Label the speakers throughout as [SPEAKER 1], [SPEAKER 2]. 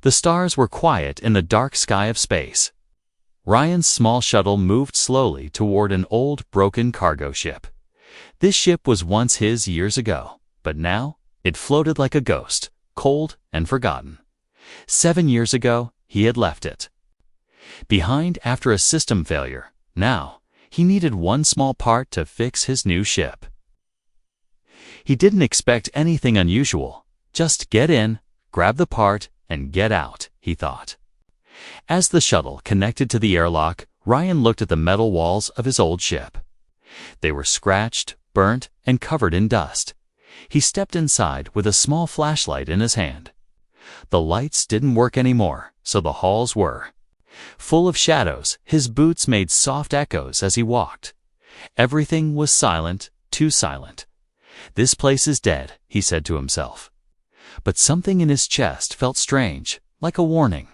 [SPEAKER 1] The stars were quiet in the dark sky of space. Ryan's small shuttle moved slowly toward an old, broken cargo ship. This ship was once his years ago, but now it floated like a ghost, cold and forgotten. 7 years ago, he had left it behind after a system failure. Now, he needed one small part to fix his new ship. He didn't expect anything unusual. Just get in, grab the part, and get out, he thought. As the shuttle connected to the airlock, Ryan looked at the metal walls of his old ship. They were scratched, burnt, and covered in dust. He stepped inside with a small flashlight in his hand. The lights didn't work anymore, so the halls were full of shadows. His boots made soft echoes as he walked. Everything was silent, too silent. This place is dead, he said to himself. But something in his chest felt strange, like a warning.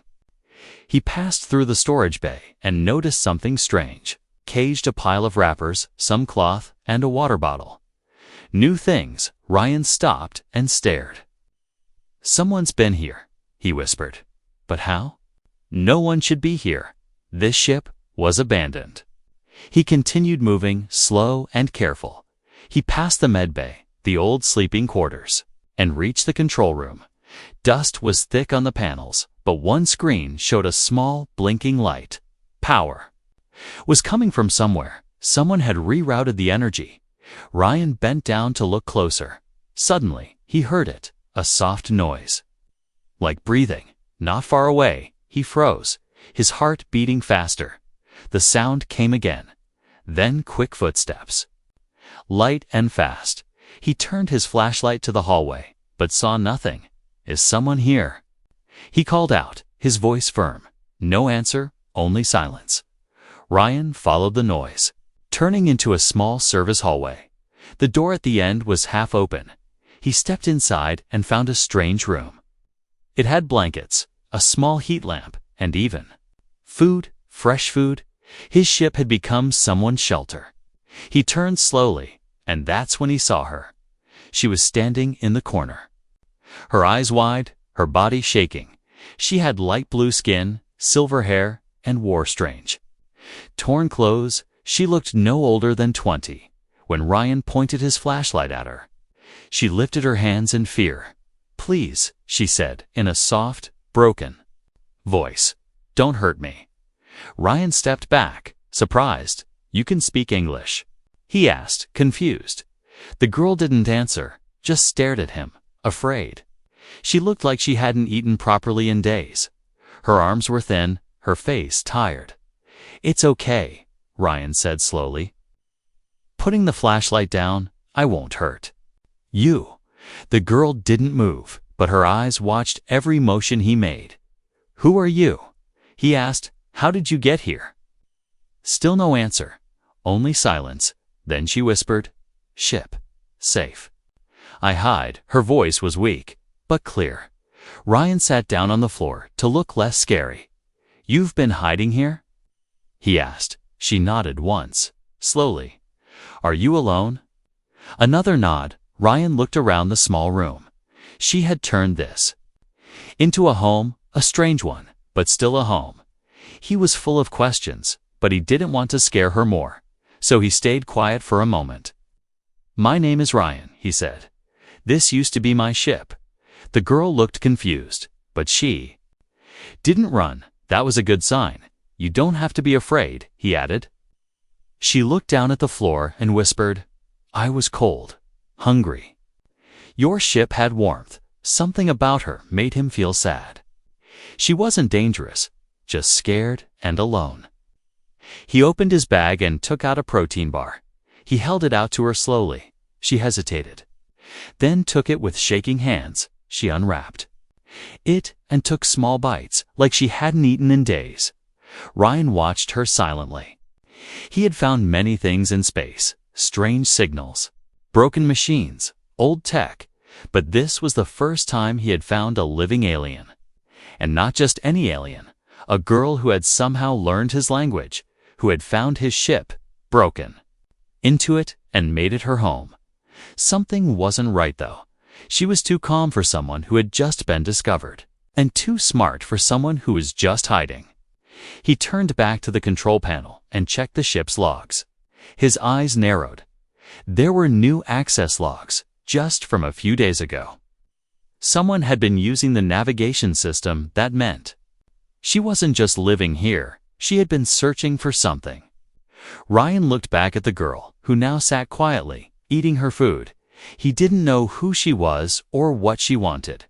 [SPEAKER 1] He passed through the storage bay and noticed something strange. Caged a pile of wrappers, some cloth, and a water bottle. New things. Ryan stopped and stared. Someone's been here, he whispered. But how? No one should be here. This ship was abandoned. He continued moving, slow and careful. He passed the med bay, the old sleeping quarters, and reached the control room. Dust was thick on the panels, but one screen showed a small, blinking light. Power was coming from somewhere. Someone had rerouted the energy. Ryan bent down to look closer. Suddenly, he heard it, a soft noise. Like breathing. Not far away, he froze, his heart beating faster. The sound came again. Then quick footsteps. Light and fast. He turned his flashlight to the hallway, but saw nothing. Is someone here? He called out, his voice firm. No answer, only silence. Ryan followed the noise, turning into a small service hallway. The door at the end was half open. He stepped inside and found a strange room. It had blankets, a small heat lamp, and even food, fresh food. His ship had become someone's shelter. He turned slowly, and that's when he saw her. She was standing in the corner. Her eyes wide, her body shaking. She had light blue skin, silver hair, and wore strange torn clothes. She looked no older than 20. When Ryan pointed his flashlight at her, she lifted her hands in fear. Please, she said in a soft, broken voice. Don't hurt me. Ryan stepped back, surprised. You can speak English? He asked, confused. The girl didn't answer, just stared at him, afraid. She looked like she hadn't eaten properly in days. Her arms were thin, her face tired. It's okay, Ryan said slowly. Putting the flashlight down, I won't hurt you. The girl didn't move, but her eyes watched every motion he made. Who are you? He asked. How did you get here? Still no answer, only silence. Then she whispered, Ship. Safe. I hide. Her voice was weak, but clear. Ryan sat down on the floor to look less scary. You've been hiding here? He asked. She nodded once, slowly. Are you alone? Another nod. Ryan looked around the small room. She had turned this into a home, a strange one, but still a home. He was full of questions, but he didn't want to scare her more, so he stayed quiet for a moment. My name is Ryan, he said. This used to be my ship. The girl looked confused, but she didn't run. That was a good sign. You don't have to be afraid, he added. She looked down at the floor and whispered, I was cold, hungry. Your ship had warmth. Something about her made him feel sad. She wasn't dangerous, just scared and alone. He opened his bag and took out a protein bar. He held it out to her slowly. She hesitated, then took it with shaking hands. She unwrapped it and took small bites, like she hadn't eaten in days. Ryan watched her silently. He had found many things in space, strange signals, broken machines, old tech, but this was the first time he had found a living alien. And not just any alien, a girl who had somehow learned his language, who had found his ship, broken into it, and made it her home. Something wasn't right though. She was too calm for someone who had just been discovered. and too smart for someone who was just hiding. He turned back to the control panel and checked the ship's logs. His eyes narrowed. There were new access logs, just from a few days ago. Someone had been using the navigation system that meant. She wasn't just living here, she had been searching for something. Ryan looked back at the girl, who now sat quietly, eating her food. He didn't know who she was or what she wanted.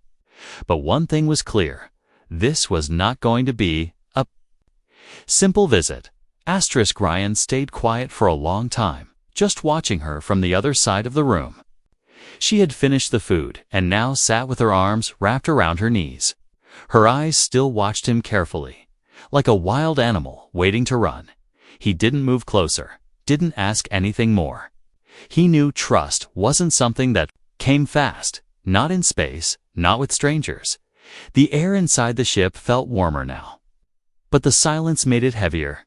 [SPEAKER 1] But one thing was clear. This was not going to be a simple visit. Ryan stayed quiet for a long time, just watching her from the other side of the room. She had finished the food and now sat with her arms wrapped around her knees. Her eyes still watched him carefully, like a wild animal waiting to run. He didn't move closer, didn't ask anything more. He knew trust wasn't something that came fast, not in space, not with strangers. The air inside the ship felt warmer now. But the silence made it heavier.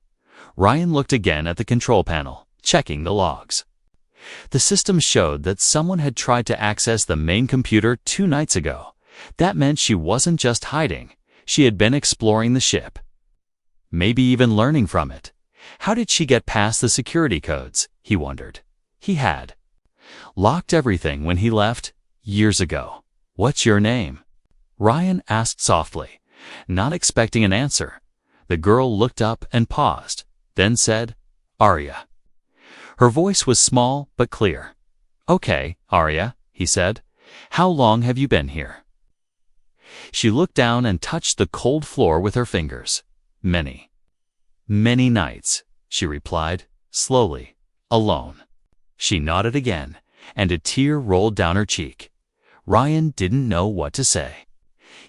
[SPEAKER 1] Ryan looked again at the control panel, checking the logs. The system showed that someone had tried to access the main computer 2 nights ago. That meant she wasn't just hiding, she had been exploring the ship. Maybe even learning from it. How did she get past the security codes, he wondered. He had locked everything when he left, years ago. What's your name? Ryan asked softly, not expecting an answer. The girl looked up and paused, then said, Arya. Her voice was small but clear. Okay, Arya, he said. How long have you been here? She looked down and touched the cold floor with her fingers. Many nights, she replied, slowly, alone. She nodded again, and a tear rolled down her cheek. Ryan didn't know what to say.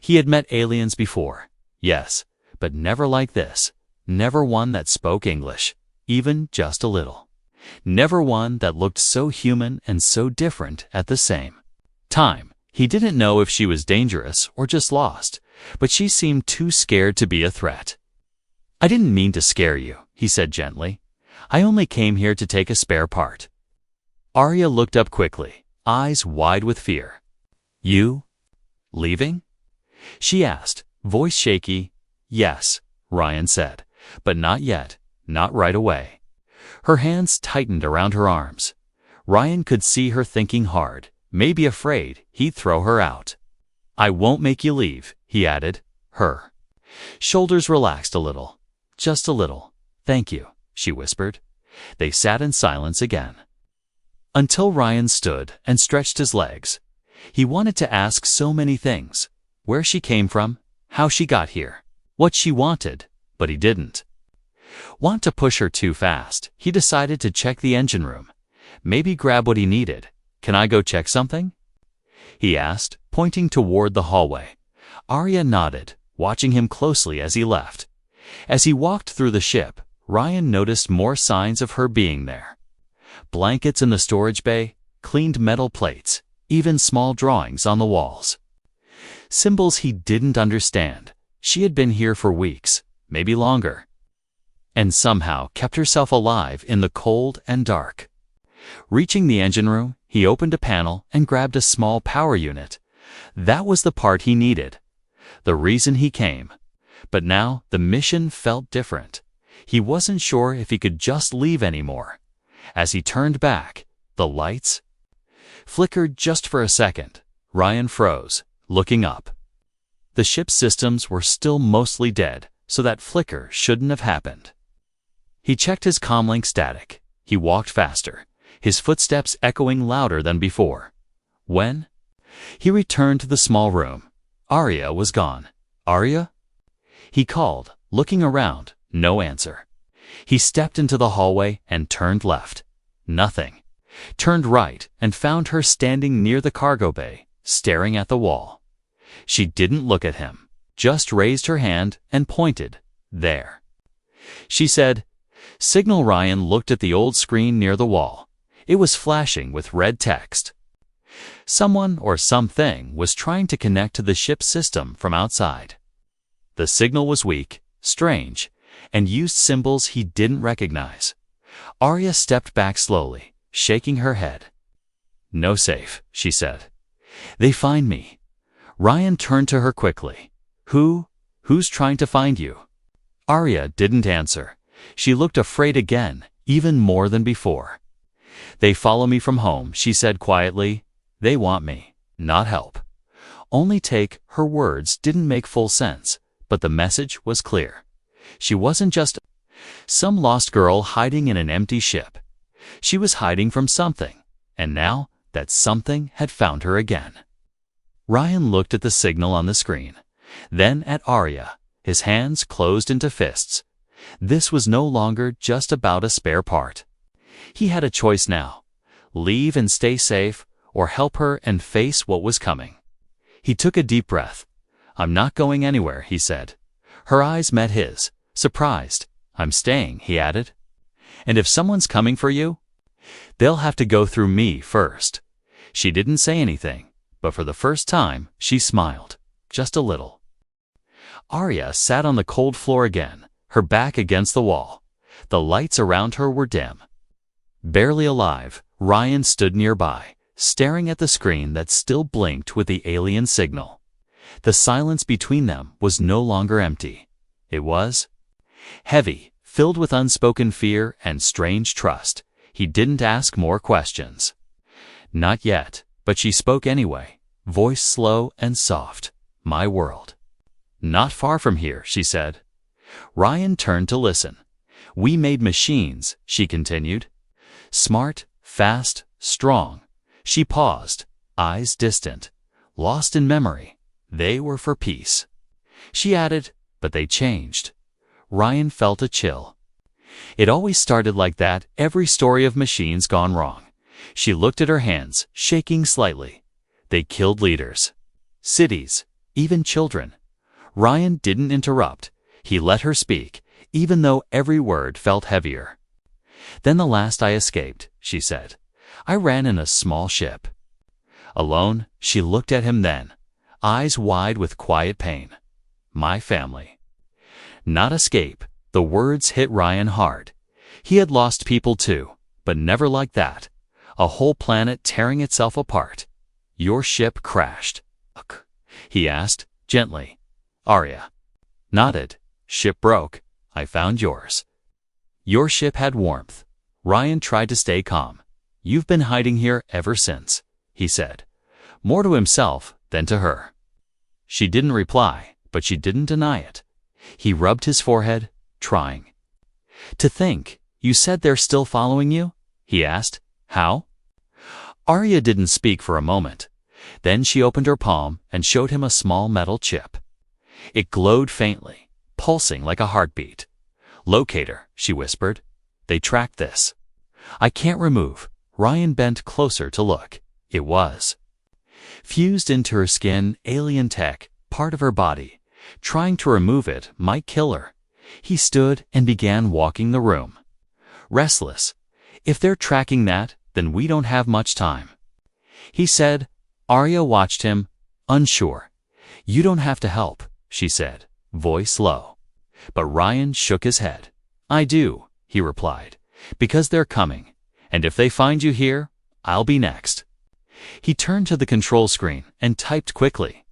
[SPEAKER 1] He had met aliens before, yes, but never like this. Never one that spoke English, even just a little. Never one that looked so human and so different at the same time. He didn't know if she was dangerous or just lost, but she seemed too scared to be a threat. I didn't mean to scare you, he said gently. I only came here to take a spare part. Arya looked up quickly, eyes wide with fear. You? Leaving? She asked, voice shaky. Yes, Ryan said, but not yet, not right away. Her hands tightened around her arms. Ryan could see her thinking hard, maybe afraid he'd throw her out. I won't make you leave, he added. Her shoulders relaxed a little. Just a little. Thank you, she whispered. They sat in silence again. Until Ryan stood and stretched his legs. He wanted to ask so many things. Where she came from, how she got here, what she wanted, but he didn't want to push her too fast. He decided to check the engine room. Maybe grab what he needed. Can I go check something? He asked, pointing toward the hallway. Arya nodded, watching him closely as he left. As he walked through the ship, Ryan noticed more signs of her being there. Blankets in the storage bay, cleaned metal plates, even small drawings on the walls. Symbols he didn't understand. She had been here for weeks, maybe longer, and somehow kept herself alive in the cold and dark. Reaching the engine room, he opened a panel and grabbed a small power unit. That was the part he needed, the reason he came. But now the mission felt different. He wasn't sure if he could just leave anymore. As he turned back, the lights flickered just for a second. Ryan froze, looking up. The ship's systems were still mostly dead, so that flicker shouldn't have happened. He checked his comlink static. He walked faster, his footsteps echoing louder than before. When he returned to the small room, Arya was gone. Arya? He called, looking around, no answer. He stepped into the hallway and turned left. Nothing. Turned right and found her standing near the cargo bay, staring at the wall. She didn't look at him, just raised her hand and pointed, there. She said, Signal. Ryan looked at the old screen near the wall. It was flashing with red text. Someone or something was trying to connect to the ship's system from outside. The signal was weak, strange, and used symbols he didn't recognize. Arya stepped back slowly, shaking her head. No safe, she said. They find me. Ryan turned to her quickly. Who's trying to find you? Arya didn't answer. She looked afraid again, even more than before. They follow me from home, she said quietly. They want me, not help. Only take, her words didn't make full sense, but the message was clear. She wasn't just some lost girl hiding in an empty ship. She was hiding from something, and now that something had found her again. Ryan looked at the signal on the screen, then at Arya, his hands closed into fists. This was no longer just about a spare part. He had a choice now: leave and stay safe, or help her and face what was coming. He took a deep breath. I'm not going anywhere, he said. Her eyes met his, surprised. I'm staying, he added. And if someone's coming for you, they'll have to go through me first. She didn't say anything, but for the first time, she smiled, just a little. Arya sat on the cold floor again, her back against the wall. The lights around her were dim. Barely alive, Ryan stood nearby, staring at the screen that still blinked with the alien signal. The silence between them was no longer empty. It was heavy, filled with unspoken fear and strange trust. He didn't ask more questions. Not yet, but she spoke anyway, voice slow and soft. My world. Not far from here, she said. Ryan turned to listen. We made machines, she continued. Smart, fast, strong. She paused, eyes distant, lost in memory. They were for peace. She added, but they changed. Ryan felt a chill. It always started like that, every story of machines gone wrong. She looked at her hands, shaking slightly. They killed leaders, cities, even children. Ryan didn't interrupt. He let her speak, even though every word felt heavier. Then the last I escaped, she said. I ran in a small ship. Alone, she looked at him then, eyes wide with quiet pain. My family. Not escape. The words hit Ryan hard. He had lost people too, but never like that. A whole planet tearing itself apart. Your ship crashed. He asked, gently. Arya nodded. Ship broke. I found yours. Your ship had warmth. Ryan tried to stay calm. You've been hiding here ever since, he said, more to himself than to her. She didn't reply, but she didn't deny it. He rubbed his forehead, trying. To think, you said they're still following you? He asked. How? Arya didn't speak for a moment. Then she opened her palm and showed him a small metal chip. It glowed faintly, pulsing like a heartbeat. Locator, she whispered. They tracked this. I can't remove. Ryan bent closer to look. It was fused into her skin, alien tech, part of her body. Trying to remove it might kill her. He stood and began walking the room. Restless. If they're tracking that, then we don't have much time. He said. Arya watched him, unsure. You don't have to help, she said, voice low. But Ryan shook his head. I do, he replied, because they're coming. And if they find you here, I'll be next. He turned to the control screen and typed quickly,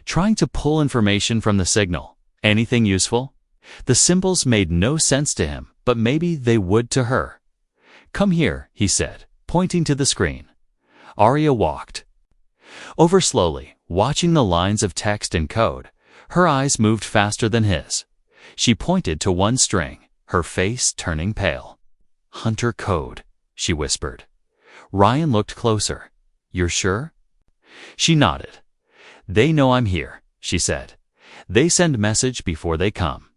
[SPEAKER 1] trying to pull information from the signal. Anything useful? The symbols made no sense to him, but maybe they would to her. Come here, he said, pointing to the screen. Arya walked over slowly, watching the lines of text and code. Her eyes moved faster than his. She pointed to one string, her face turning pale. Hunter code, she whispered. Ryan looked closer. You're sure? She nodded. They know I'm here, she said. They send message before they come.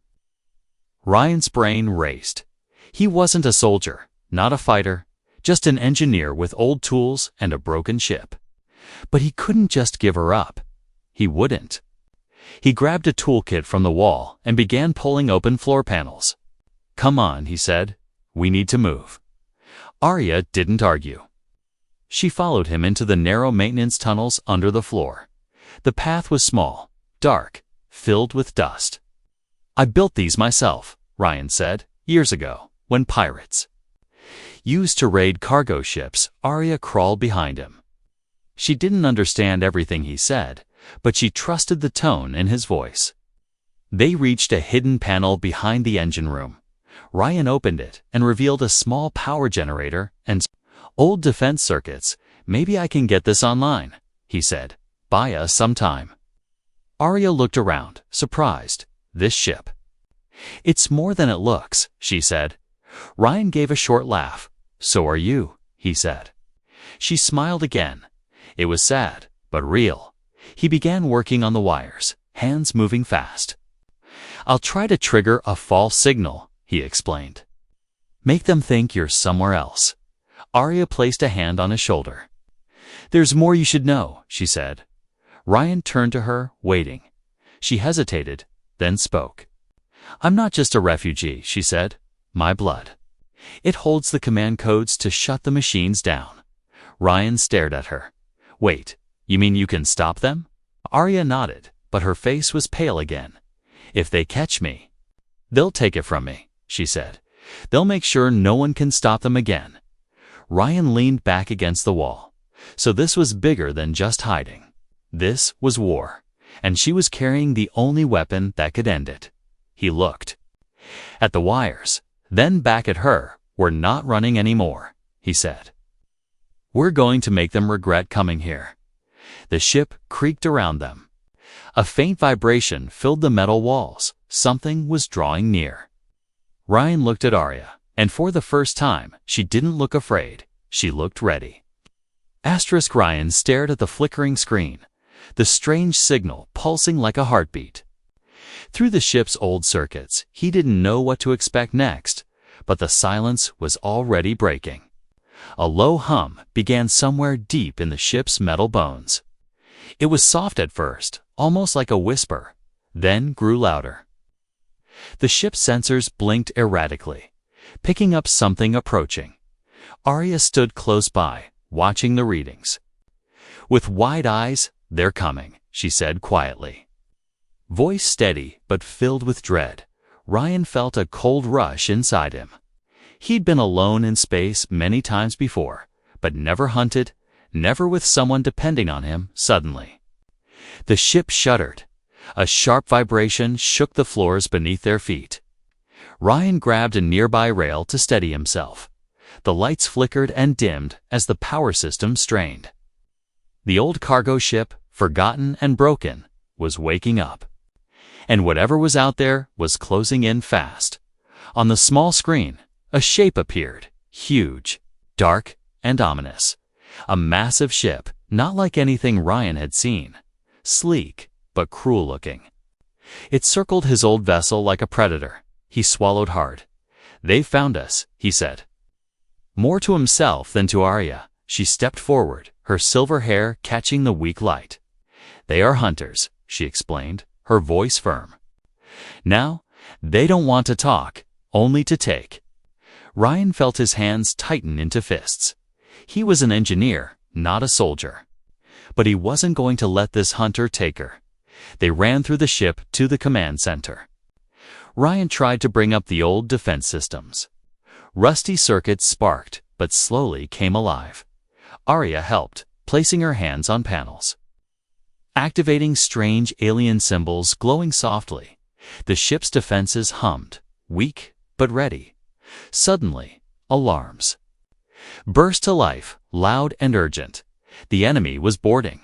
[SPEAKER 1] Ryan's brain raced. He wasn't a soldier, not a fighter, just an engineer with old tools and a broken ship. But he couldn't just give her up. He wouldn't. He grabbed a toolkit from the wall and began pulling open floor panels. Come on, he said. We need to move. Arya didn't argue. She followed him into the narrow maintenance tunnels under the floor. The path was small, dark, filled with dust. I built these myself, Ryan said, years ago, when pirates used to raid cargo ships. Arya crawled behind him. She didn't understand everything he said, but she trusted the tone in his voice. They reached a hidden panel behind the engine room. Ryan opened it and revealed a small power generator and old defense circuits. "Maybe I can get this online," he said. "Buy us some time." Arya looked around, surprised. "This ship?" "It's more than it looks," she said. Ryan gave a short laugh. "So are you," he said. She smiled again. It was sad, but real. He began working on the wires, hands moving fast. "I'll try to trigger a false signal," he explained. "Make them think you're somewhere else." Arya placed a hand on his shoulder. "There's more you should know," she said. Ryan turned to her, waiting. She hesitated, then spoke. "I'm not just a refugee," she said. "My blood. It holds the command codes to shut the machines down." Ryan stared at her. "Wait, you mean you can stop them?" Arya nodded, but her face was pale again. "If they catch me, they'll take it from me," she said. "They'll make sure no one can stop them again." Ryan leaned back against the wall. So this was bigger than just hiding. This was war, and she was carrying the only weapon that could end it. He looked at the wires, then back at her. "We're not running anymore," he said. "We're going to make them regret coming here." The ship creaked around them. A faint vibration filled the metal walls. Something was drawing near. Ryan looked at Arya, and for the first time, she didn't look afraid. She looked ready. Ryan stared at the flickering screen, the strange signal pulsing like a heartbeat. Through the ship's old circuits, he didn't know what to expect next, but the silence was already breaking. A low hum began somewhere deep in the ship's metal bones. It was soft at first, almost like a whisper, then grew louder. The ship's sensors blinked erratically, picking up something approaching. Arya stood close by, watching the readings. With wide eyes, "They're coming," she said quietly. Voice steady but filled with dread, Ryan felt a cold rush inside him. He'd been alone in space many times before, but never hunted, never with someone depending on him suddenly. The ship shuddered. A sharp vibration shook the floors beneath their feet. Ryan grabbed a nearby rail to steady himself. The lights flickered and dimmed as the power system strained. The old cargo ship, forgotten and broken, was waking up. And whatever was out there was closing in fast. On the small screen, a shape appeared, huge, dark, and ominous. A massive ship, not like anything Ryan had seen. Sleek, but cruel-looking. It circled his old vessel like a predator. He swallowed hard. "They've found us," he said. More to himself than to Arya, she stepped forward, her silver hair catching the weak light. "They are hunters," she explained, her voice firm. "Now, they don't want to talk, only to take." Ryan felt his hands tighten into fists. He was an engineer, not a soldier. But he wasn't going to let this hunter take her. They ran through the ship to the command center. Ryan tried to bring up the old defense systems. Rusty circuits sparked, but slowly came alive. Arya helped, placing her hands on panels. Activating strange alien symbols glowing softly. The ship's defenses hummed, weak but ready. Suddenly, alarms burst to life, loud and urgent. The enemy was boarding,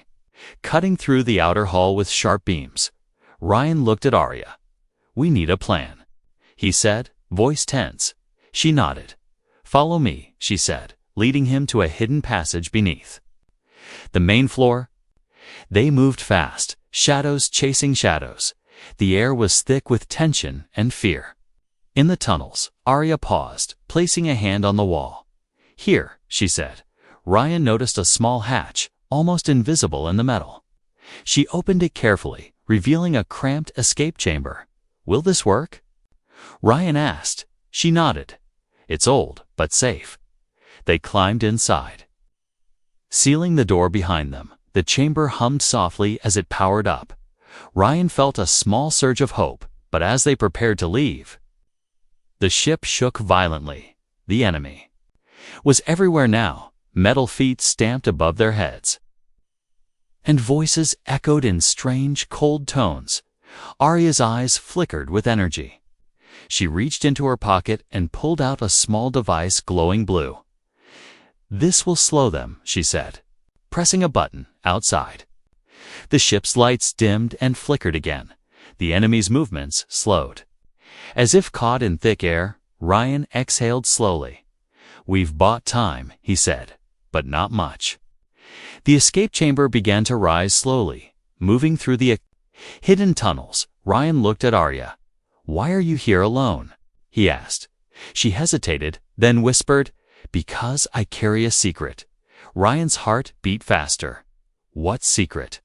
[SPEAKER 1] cutting through the outer hull with sharp beams. Ryan looked at Arya. "We need a plan," he said, voice tense. She nodded. "Follow me," she said, leading him to a hidden passage beneath the main floor. They moved fast, shadows chasing shadows. The air was thick with tension and fear. In the tunnels, Arya paused, placing a hand on the wall. "Here," she said. Ryan noticed a small hatch, almost invisible in the metal. She opened it carefully, revealing a cramped escape chamber. "Will this work?" Ryan asked. She nodded. "It's old, but safe." They climbed inside. Sealing the door behind them, the chamber hummed softly as it powered up. Ryan felt a small surge of hope, but as they prepared to leave, the ship shook violently. The enemy was everywhere now, metal feet stamped above their heads. And voices echoed in strange, cold tones. Arya's eyes flickered with energy. She reached into her pocket and pulled out a small device glowing blue. "This will slow them," she said, pressing a button outside. The ship's lights dimmed and flickered again. The enemy's movements slowed. As if caught in thick air, Ryan exhaled slowly. "We've bought time," he said, "but not much." The escape chamber began to rise slowly, moving through the hidden tunnels. Ryan looked at Arya. "Why are you here alone?" he asked. She hesitated, then whispered, "Because I carry a secret." Ryan's heart beat faster. "What secret?"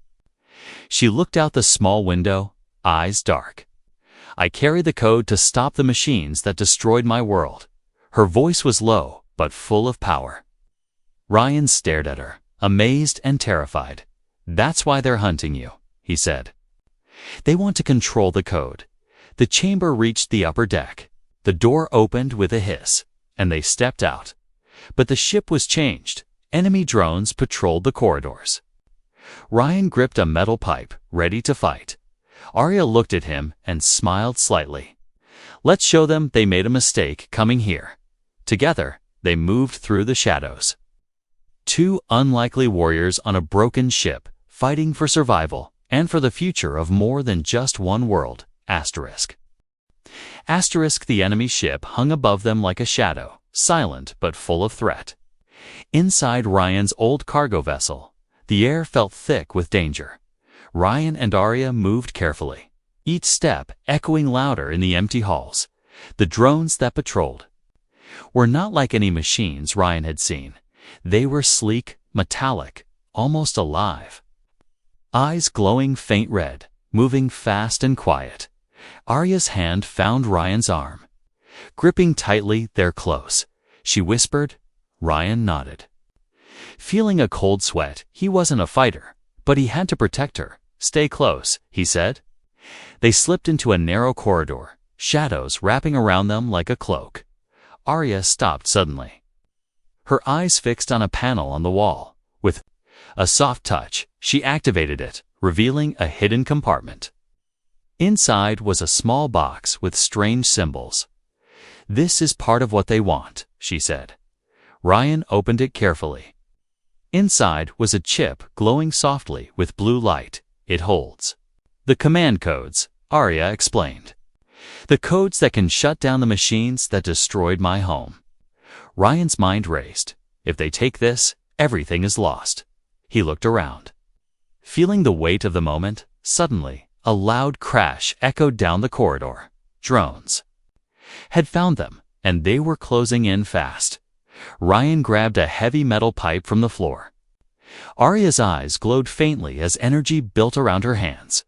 [SPEAKER 1] She looked out the small window, eyes dark. "I carry the code to stop the machines that destroyed my world." Her voice was low, but full of power. Ryan stared at her, amazed and terrified. "That's why they're hunting you," he said. "They want to control the code." The chamber reached the upper deck. The door opened with a hiss, and they stepped out. But the ship was changed. Enemy drones patrolled the corridors. Ryan gripped a metal pipe, ready to fight. Arya looked at him and smiled slightly. "Let's show them they made a mistake coming here." Together, they moved through the shadows. Two unlikely warriors on a broken ship, fighting for survival and for the future of more than just one world. The enemy ship hung above them like a shadow, silent but full of threat. Inside Ryan's old cargo vessel, the air felt thick with danger. Ryan and Arya moved carefully, each step echoing louder in the empty halls. The drones that patrolled were not like any machines Ryan had seen. They were sleek, metallic, almost alive. Eyes glowing faint red, moving fast and quiet. Arya's hand found Ryan's arm. Gripping tightly, they're close. She whispered. Ryan nodded. Feeling a cold sweat, he wasn't a fighter, but he had to protect her. "Stay close," he said. They slipped into a narrow corridor, shadows wrapping around them like a cloak. Arya stopped suddenly. Her eyes fixed on a panel on the wall. With a soft touch, she activated it, revealing a hidden compartment. Inside was a small box with strange symbols. "This is part of what they want," she said. Ryan opened it carefully. Inside was a chip glowing softly with blue light. "It holds the command codes," Arya explained. "The codes that can shut down the machines that destroyed my home." Ryan's mind raced. If they take this, everything is lost. He looked around. Feeling the weight of the moment, suddenly, a loud crash echoed down the corridor. Drones had found them, and they were closing in fast. Ryan grabbed a heavy metal pipe from the floor. Arya's eyes glowed faintly as energy built around her hands.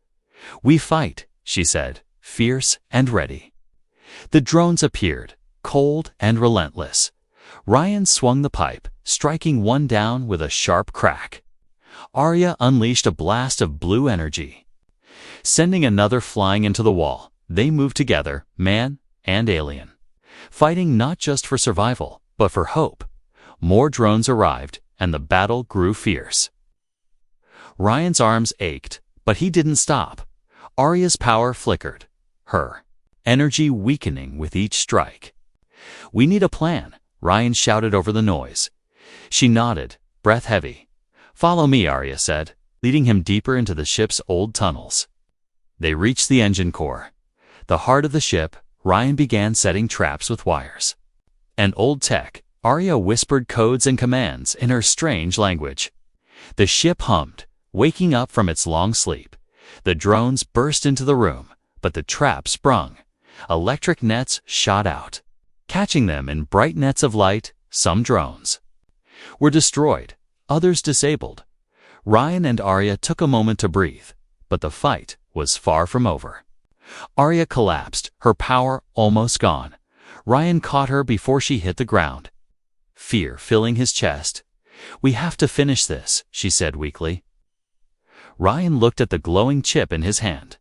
[SPEAKER 1] "We fight," she said, fierce and ready. The drones appeared, cold and relentless. Ryan swung the pipe, striking one down with a sharp crack. Arya unleashed a blast of blue energy, sending another flying into the wall. They moved together, man and alien, fighting not just for survival, but for hope. More drones arrived, and the battle grew fierce. Ryan's arms ached, but he didn't stop. Arya's power flickered, her energy weakening with each strike. "We need a plan," Ryan shouted over the noise. She nodded, breath heavy. "Follow me," Arya said, leading him deeper into the ship's old tunnels. They reached the engine core. The heart of the ship, Ryan began setting traps with wires. An old tech, Arya whispered codes and commands in her strange language. The ship hummed, waking up from its long sleep. The drones burst into the room, but the trap sprung. Electric nets shot out, catching them in bright nets of light. Some drones were destroyed, others disabled. Ryan and Arya took a moment to breathe, but the fight was far from over. Arya collapsed, her power almost gone. Ryan caught her before she hit the ground, fear filling his chest. "We have to finish this," she said weakly. Ryan looked at the glowing chip in his hand.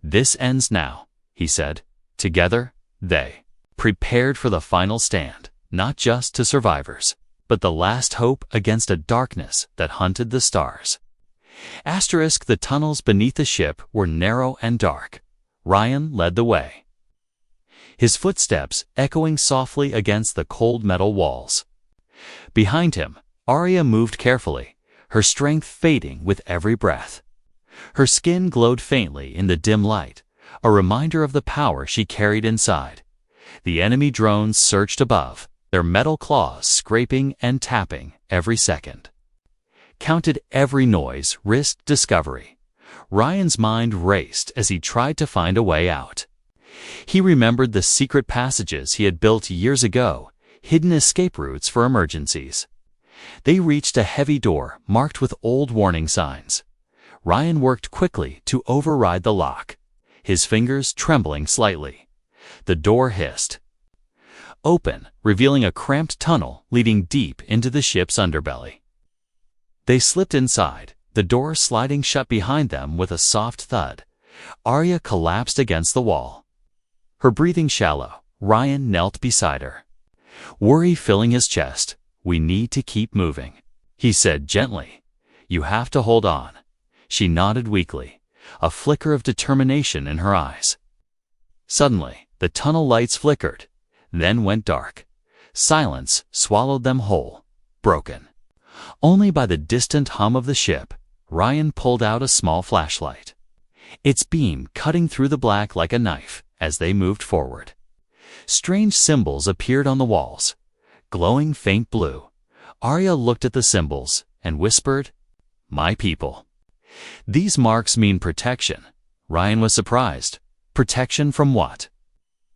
[SPEAKER 1] "This ends now," he said. Together, they prepared for the final stand, not just to survivors, but the last hope against a darkness that hunted the stars. The tunnels beneath the ship were narrow and dark. Ryan led the way, his footsteps echoing softly against the cold metal walls. Behind him, Arya moved carefully, her strength fading with every breath. Her skin glowed faintly in the dim light, a reminder of the power she carried inside. The enemy drones surged above, their metal claws scraping and tapping every second. Counted every noise, risked discovery. Ryan's mind raced as he tried to find a way out. He remembered the secret passages he had built years ago, hidden escape routes for emergencies. They reached a heavy door marked with old warning signs. Ryan worked quickly to override the lock, his fingers trembling slightly. The door hissed open, revealing a cramped tunnel leading deep into the ship's underbelly. They slipped inside, the door sliding shut behind them with a soft thud. Arya collapsed against the wall, her breathing shallow. Ryan knelt beside her, worry filling his chest. "We need to keep moving," he said gently. "You have to hold on." She nodded weakly, a flicker of determination in her eyes. Suddenly, the tunnel lights flickered, then went dark. Silence swallowed them whole, broken only by the distant hum of the ship. Ryan pulled out a small flashlight, its beam cutting through the black like a knife as they moved forward. Strange symbols appeared on the walls, glowing faint blue. Arya looked at the symbols and whispered, "My people." "These marks mean protection." Ryan was surprised. Protection from what?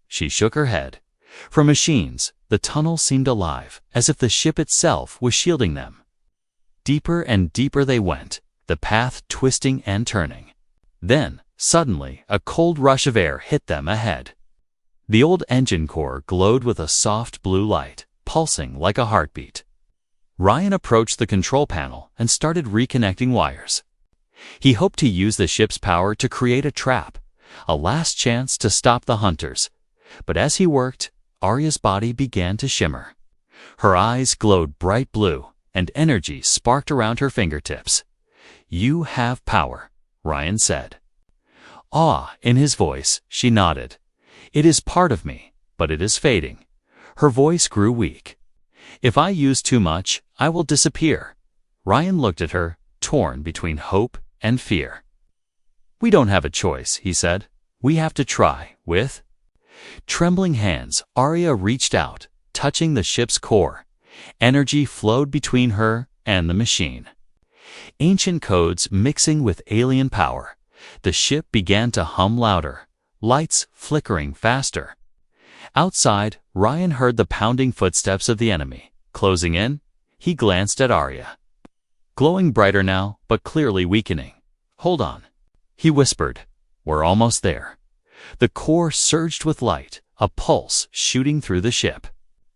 [SPEAKER 1] She shook her head. From machines. The tunnel seemed alive, as if the ship itself was shielding them. Deeper and deeper they went, the path twisting and turning. Then, suddenly, a cold rush of air hit them ahead. The old engine core glowed with a soft blue light, pulsing like a heartbeat. Ryan approached the control panel and started reconnecting wires. He hoped to use the ship's power to create a trap, a last chance to stop the hunters. But as he worked, Arya's body began to shimmer. Her eyes glowed bright blue, and energy sparked around her fingertips. "You have power," Ryan said. Awe in his voice. She nodded. "It is part of me, but it is fading." Her voice grew weak. "If I use too much, I will disappear." Ryan looked at her, torn between hope and fear. "We don't have a choice," he said. "We have to try." With trembling hands, Arya reached out, touching the ship's core. Energy flowed between her and the machine, ancient codes mixing with alien power. The ship began to hum louder, lights flickering faster. Outside, Ryan heard the pounding footsteps of the enemy, closing in. He glanced at Arya, glowing brighter now, but clearly weakening. "Hold on," he whispered. "We're almost there." The core surged with light, a pulse shooting through the ship.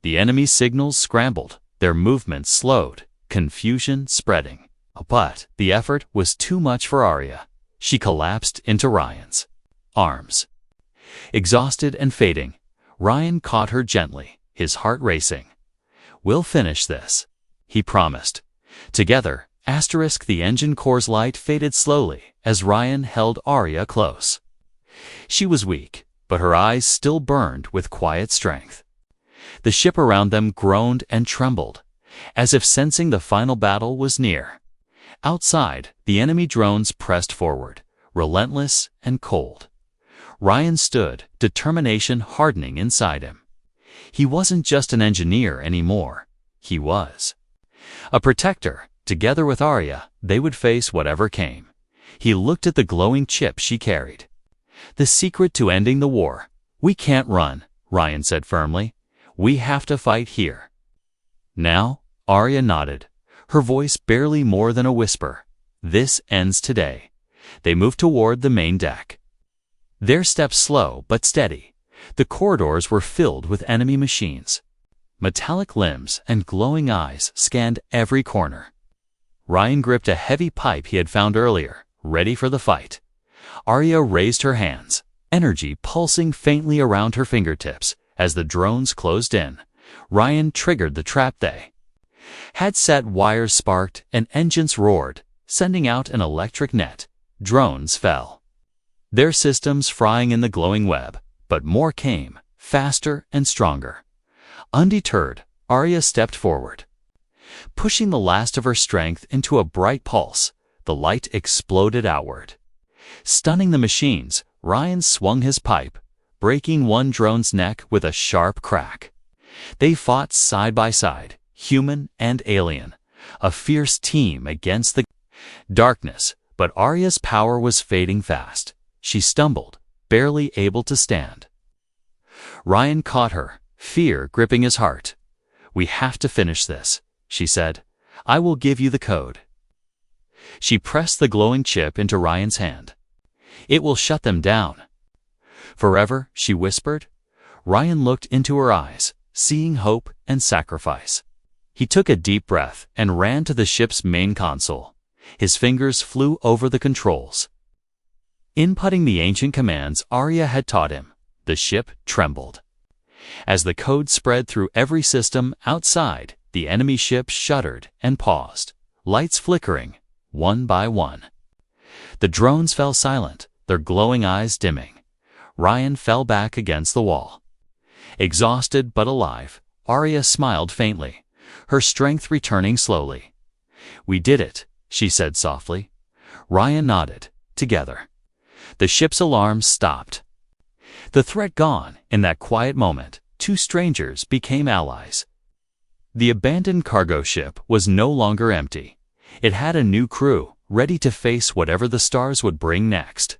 [SPEAKER 1] The enemy's signals scrambled, their movements slowed, confusion spreading. But the effort was too much for Arya. She collapsed into Ryan's arms. Exhausted and fading, Ryan caught her gently, his heart racing. "We'll finish this," he promised. Together, the engine core's light faded slowly as Ryan held Arya close. She was weak, but her eyes still burned with quiet strength. The ship around them groaned and trembled, as if sensing the final battle was near. Outside, the enemy drones pressed forward, relentless and cold. Ryan stood, determination hardening inside him. He wasn't just an engineer anymore. He was a protector. Together with Arya, they would face whatever came. He looked at the glowing chip she carried. "The secret to ending the war. We can't run," Ryan said firmly. "We have to fight here." "Now?" Arya nodded, her voice barely more than a whisper. "This ends today." They moved toward the main deck, their steps slow but steady. The corridors were filled with enemy machines. Metallic limbs and glowing eyes scanned every corner. Ryan gripped a heavy pipe he had found earlier, ready for the fight. Arya raised her hands, energy pulsing faintly around her fingertips. As the drones closed in, Ryan triggered the trap they had set. Wires sparked and engines roared, sending out an electric net. Drones fell, their systems frying in the glowing web, but more came, faster and stronger. Undeterred, Arya stepped forward. Pushing the last of her strength into a bright pulse, the light exploded outward. Stunning the machines, Ryan swung his pipe, breaking one drone's neck with a sharp crack. They fought side by side, human and alien, a fierce team against the darkness, but Arya's power was fading fast. She stumbled, barely able to stand. Ryan caught her, fear gripping his heart. "We have to finish this," she said. "I will give you the code." She pressed the glowing chip into Ryan's hand. "It will shut them down." "Forever," she whispered. Ryan looked into her eyes, seeing hope and sacrifice. He took a deep breath and ran to the ship's main console. His fingers flew over the controls. Inputting the ancient commands Arya had taught him, the ship trembled. As the code spread through every system outside, the enemy ships shuddered and paused, lights flickering, one by one. The drones fell silent, their glowing eyes dimming. Ryan fell back against the wall. Exhausted but alive, Arya smiled faintly, her strength returning slowly. "We did it," she said softly. Ryan nodded. Together. The ship's alarms stopped. The threat gone, in that quiet moment, two strangers became allies. The abandoned cargo ship was no longer empty. It had a new crew, ready to face whatever the stars would bring next.